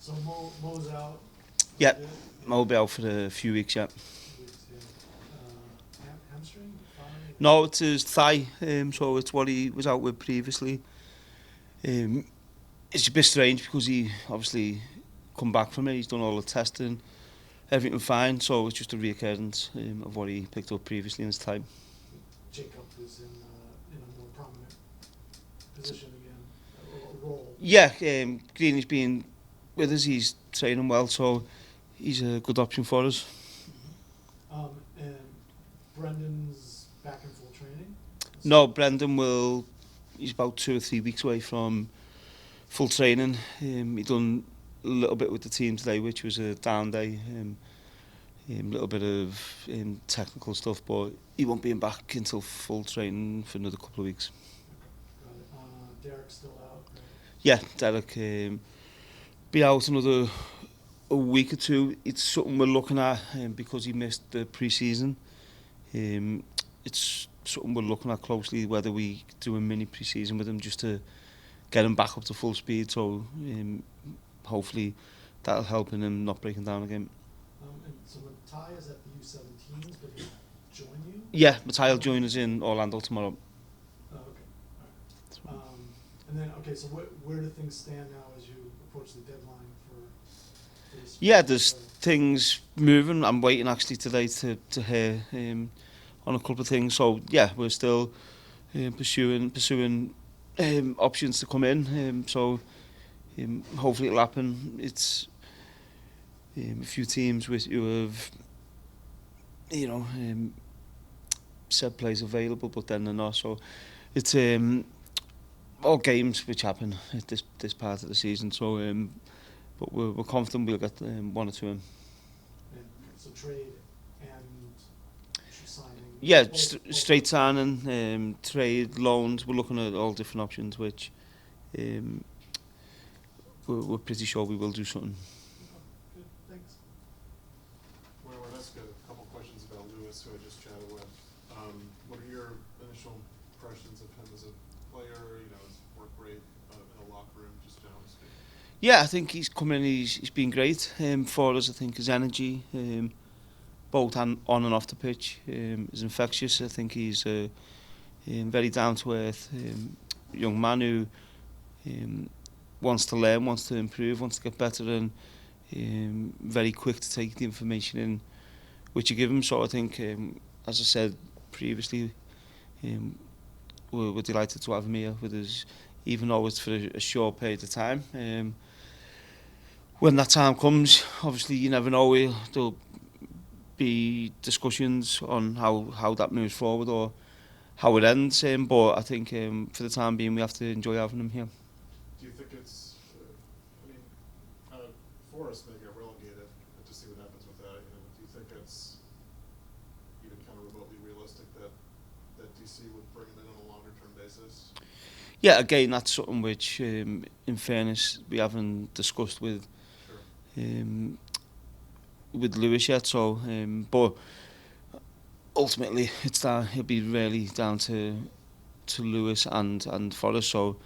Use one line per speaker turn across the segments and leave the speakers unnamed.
So Mo's out.
Yeah, Mo will be out for a few weeks. Yeah.
Hamstring, thigh.
No, it's his thigh. So it's what he was out with previously. Um, it's a bit strange because he obviously come back from it. He's done all the testing, everything fine. So it's just a reoccurrence of what he picked up previously in his time.
Jacob is in a more prominent position again, or role.
Yeah, Greeny's been with us. He's training well, so he's a good option for us.
And Brendan's back in full training.
No, Brendan will. He's about 2 or 3 weeks away from full training. He done a little bit with the team today, which was a down day. Little bit of technical stuff, but he won't be back until full training for another couple of weeks.
Okay, got it. Derek's still out. Right?
Yeah, Derek be out another a week or two. It's something we're looking at because he missed the pre-season. It's something we're looking at closely, whether we do a mini pre-season with him just to get him back up to full speed. So hopefully that'll help in him not breaking down again.
And so Matthias is at the U17s, but he'll join you?
Yeah, Matthias will join us in Orlando tomorrow.
Oh, okay. All right. And then, okay, so where do things stand now as you approach the deadline for this?
Yeah, there's things moving. I'm waiting actually today to hear on a couple of things. So yeah, we're still pursuing options to come in. So hopefully it'll happen. It's a few teams who have said players available, but then they're not. So it's all games which happen at this part of the season. So but we're confident we'll get one or two in.
So trade and signing.
Yeah, straight signing, trade, loans. We're looking at all different options, which we're pretty sure we will do something.
Good, thanks.
Well, I'll ask a couple questions about Lewis, who I just chatted with. What are your initial impressions of him as a player? His work rate in a locker room, just generally speaking.
Yeah, I think he's come in. He's been great for us. I think his energy, both on and off the pitch, is infectious. I think he's a very down to earth young man who wants to learn, wants to improve, wants to get better, and very quick to take the information in which you give him. So I think, as I said previously, we're delighted to have him here with us, even though it's for a short period of time. When that time comes, obviously you never know. There'll be discussions on how that moves forward or how it ends. But I think for the time being, we have to enjoy having him here.
Do you think it's, Forest may get relegated, to see what happens with that. Do you think it's even kind of remotely realistic that DC would bring him in on a longer term basis?
Yeah, again, that's something which, in fairness, we haven't discussed with Lewis yet. So, but ultimately, it'll be really down to Lewis and Forrest. So,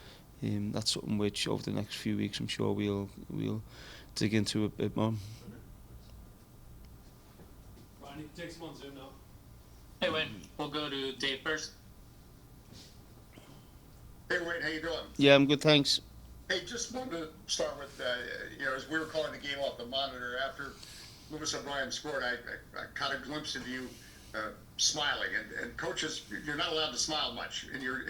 that's something which over the next few weeks, I'm sure we'll dig into a bit more.
Ronnie, take some on Zoom now.
Hey, Wayne. We'll go to Dave first.
Hey, Wayne, how you doing?
Yeah, I'm good, thanks.
Hey, just wanted to start with, as we were calling the game off the monitor after Lewis O'Brien scored, I caught a glimpse of you smiling. And coaches, you're not allowed to smile much in your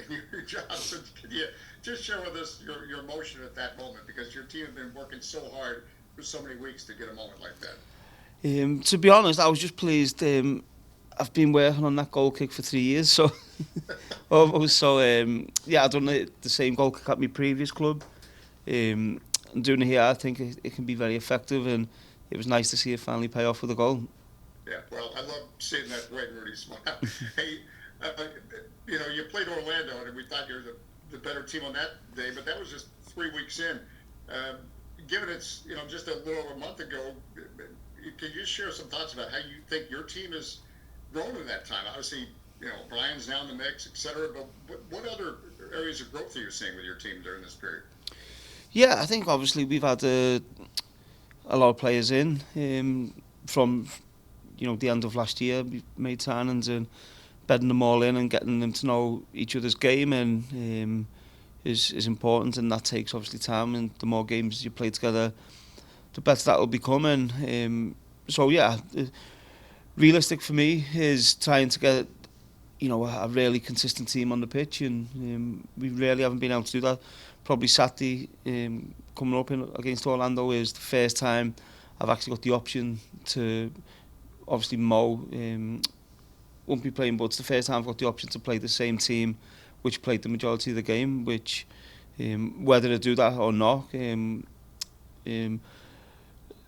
job. So can you just share with us your emotion at that moment? Because your team has been working so hard for so many weeks to get a moment like that.
To be honest, I was just pleased. I've been working on that goal kick for 3 years, so almost. So yeah, I've done the same goal kick at my previous club. Doing it here, I think it can be very effective, and it was nice to see it finally pay off with a goal.
Yeah, well, I love seeing that Wayne Rooney smile. Hey, you played Orlando, and we thought you were the better team on that day, but that was just 3 weeks in. Given it's just a little over a month ago, can you share some thoughts about how you think your team has grown in that time? Obviously, Brian's now in the mix, et cetera, but what other areas of growth are you seeing with your team during this period?
Yeah, I think obviously we've had a lot of players in from the end of last year. We made signings and bedding them all in and getting them to know each other's game and is important, and that takes obviously time, and the more games you play together the better that will become. And so yeah, realistic for me is trying to get a really consistent team on the pitch, and we really haven't been able to do that. Probably Saturday coming up against Orlando is the first time I've actually got the option to, obviously Mo won't be playing, but it's the first time I've got the option to play the same team which played the majority of the game, which whether to do that or not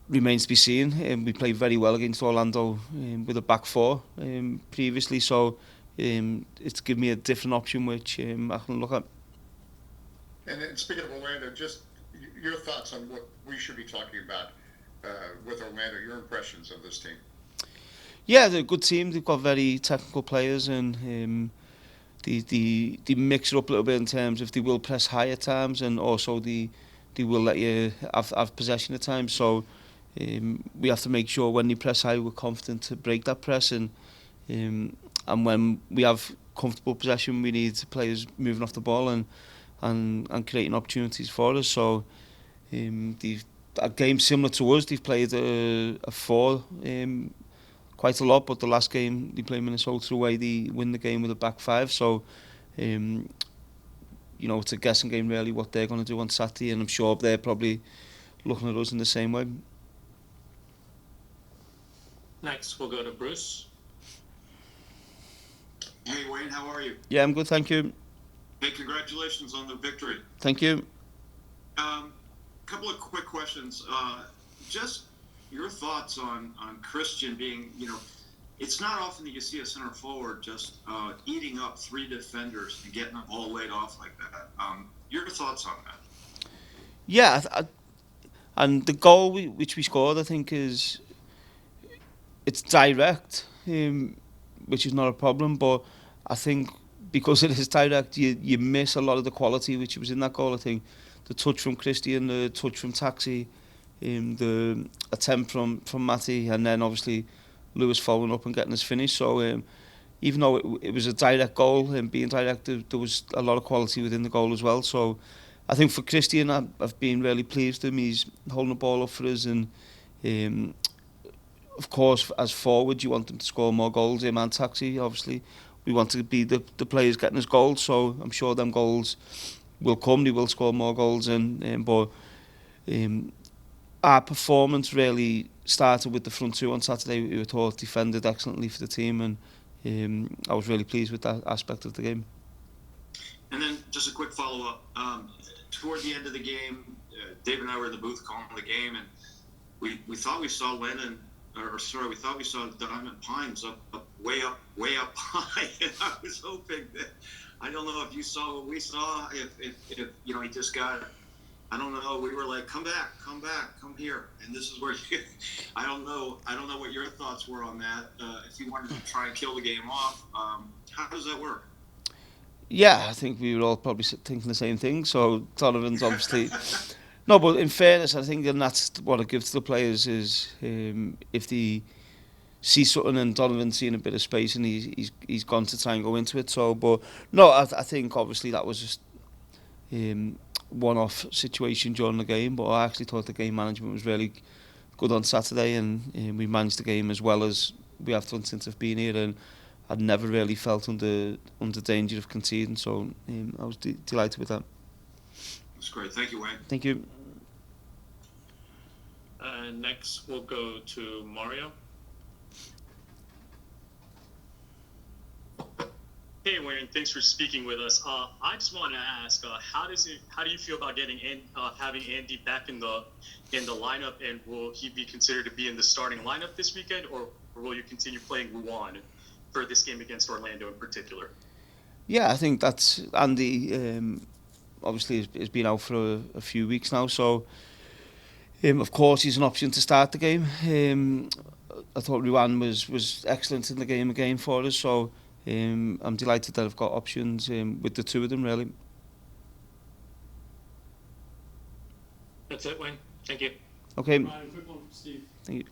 remains to be seen. We played very well against Orlando with a back four previously, so it's given me a different option which I can look at.
And then speaking of Orlando, just your thoughts on what we should be talking about with Orlando, your impressions of this team.
Yeah, they're a good team. They've got very technical players, and they mix it up a little bit in terms of they will press high at times, and also they will let you have possession at times. So we have to make sure when they press high, we're confident to break that press, and when we have comfortable possession, we need players moving off the ball and creating opportunities for us. So a game similar to us, they've played a four quite a lot, but the last game they played Minnesota away, they win the game with a back five. So it's a guessing game really what they're going to do on Saturday, and I'm sure they're probably looking at us in the same way.
Next, we'll go to Bruce.
Hey Wayne, how are you?
Yeah, I'm good, thank you.
Hey, congratulations on the victory.
Thank you.
Couple of quick questions. Just your thoughts on Christian being, it's not often that you see a center forward just eating up three defenders and getting them all laid off like that. Your thoughts on that?
Yeah, and the goal which we scored, I think, it's direct, which is not a problem, but I think because it is direct, you miss a lot of the quality which was in that goal. I think the touch from Christian, the touch from Taxi, the attempt from Matty, and then obviously Lewis following up and getting his finish. So even though it was a direct goal, and being direct, there was a lot of quality within the goal as well. So I think for Christian, I've been really pleased with him. He's holding the ball up for us, and of course, as forward, you want them to score more goals. Him and Taxi, obviously, we want to be the players getting us goals. So I'm sure them goals will come. They will score more goals, but our performance really started with the front two on Saturday. We were thought defended excellently for the team, and I was really pleased with that aspect of the game.
And then just a quick follow-up. Toward the end of the game, Dave and I were in the booth calling the game, and we thought we saw Lennon, we thought we saw Diamond Pines up way up high. And I was hoping that, I don't know if you saw what we saw, if he just got, I don't know, we were like, come back, come here. And this is where I don't know what your thoughts were on that. If you wanted to try and kill the game off, how does that work?
Yeah, I think we were all probably thinking the same thing. So Donovan's obviously... No, but in fairness, I think and that's what it gives to the players is if they see something and Donovan's seeing a bit of space and he's gone to try and go into it. So, but no, I think obviously that was just one-off situation during the game. But I actually thought the game management was really good on Saturday, and we managed the game as well as we have done since I've been here. And I'd never really felt under danger of conceding. So I was delighted with that.
That's great. Thank you, Wayne.
Thank you.
Next, we'll go to Mario.
Hey Wayne, thanks for speaking with us. I just want to ask, how do you feel about having Andy back in the lineup, and will he be considered to be in the starting lineup this weekend, or will you continue playing Juan for this game against Orlando in particular?
Yeah, I think that's Andy. Obviously, has been out for a few weeks now, so of course he's an option to start the game. I thought Ruan was excellent in the game again for us, so I'm delighted that I've got options with the two of them, really.
That's it, Wayne. Thank you.
Okay.
Ryan, quick one from Steve.
Thank you.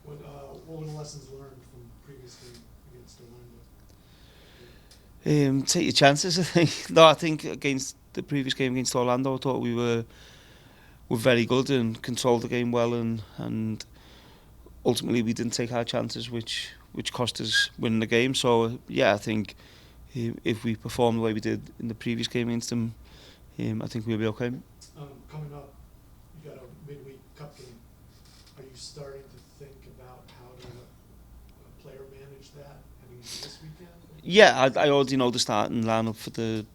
What were the lessons learned from previous game against Orlando?
Take your chances, I think. No, I think against the previous game against Orlando, I thought we were very good and controlled the game well, and ultimately we didn't take our chances, which cost us winning the game. So yeah, I think if we perform the way we did in the previous game against them, I think we'll be okay.
Coming up, you got a midweek cup game. Are you starting to think about how to player manage that heading into this weekend?
Yeah, I already know the starting lineup for the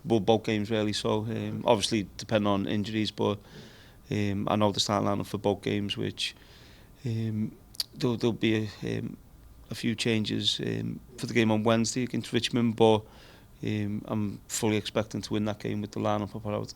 both games really. So obviously depending on injuries, but I know the starting lineup for both games, which there'll be a few changes for the game on Wednesday against Richmond, but I'm fully expecting to win that game with the lineup I put out.